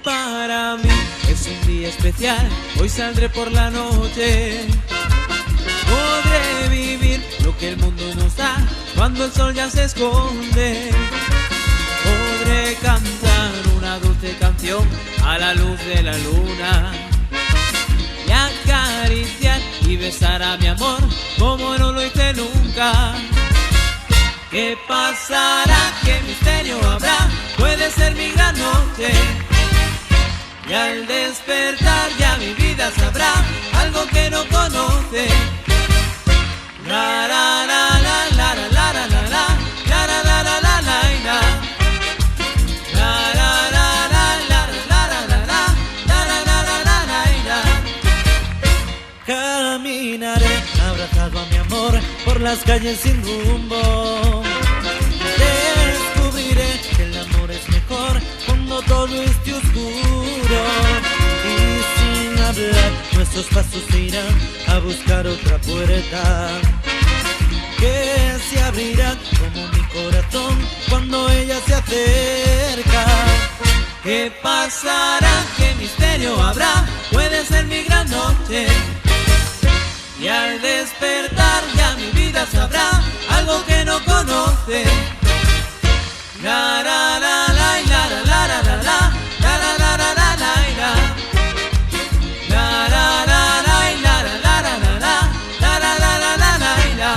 para mí es un día especial, hoy saldré por la noche. Podré vivir lo que el mundo nos da cuando el sol ya se esconde. Podré cantar una dulce canción a la luz de la luna y acariciar y besar a mi amor como no lo hice nunca. ¿Qué pasará? ¿Qué misterio habrá? Puede ser mi gran noche. Y al despertar ya mi vida sabrá algo que no conoce. La la la la la la la la la la la la la la la la la. La la la la la la la la la la la la. Caminaré abrazado a mi amor por las calles sin rumbo. Descubriré que el amor es mejor cuando todo esté oscuro. Y sin hablar nuestros pasos se irán a buscar otra puerta que se abrirá como mi corazón cuando ella se acerca. ¿Qué pasará? ¿Qué misterio habrá? Puede ser mi gran noche. Y al despertar ya mi vida sabrá algo que no conoce. La la la la la la la la la la la la la la la. La la la la la la la la la la la la la.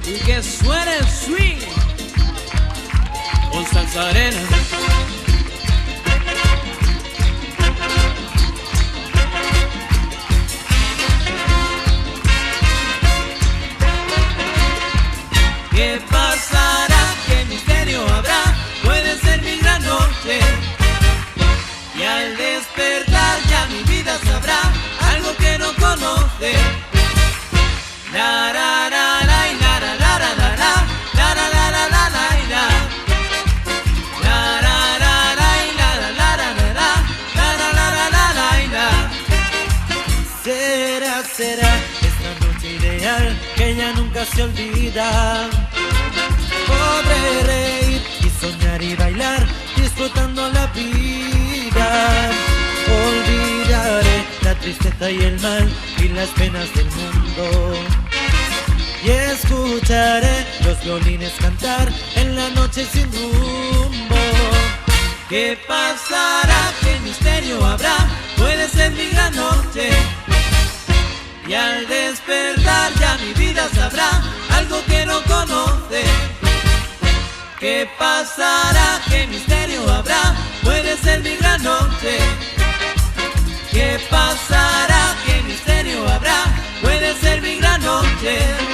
Y que suene el swing con salsa arena. ¿Qué pasará? ¿Qué misterio habrá? Puede ser mi gran noche. Y al despertar ya mi vida sabrá algo que no conoce. La la la la la la la la la la la la la la la. La la la la la la la la la la la la la. Será esta noche ideal que ya nunca se olvida. Podré reír y soñar y bailar, disfrutando la vida. Olvidaré la tristeza y el mal y las penas del mundo. Y escucharé los violines cantar en la noche sin rumbo. ¿Qué pasará? ¿Qué misterio habrá? Puede ser mi gran noche. Y al despertar ya mi vida sabrá algo que no conoce. ¿Qué pasará? ¿Qué misterio habrá? Puede ser mi gran noche. ¿Qué pasará? ¿Qué misterio habrá? Puede ser mi gran noche.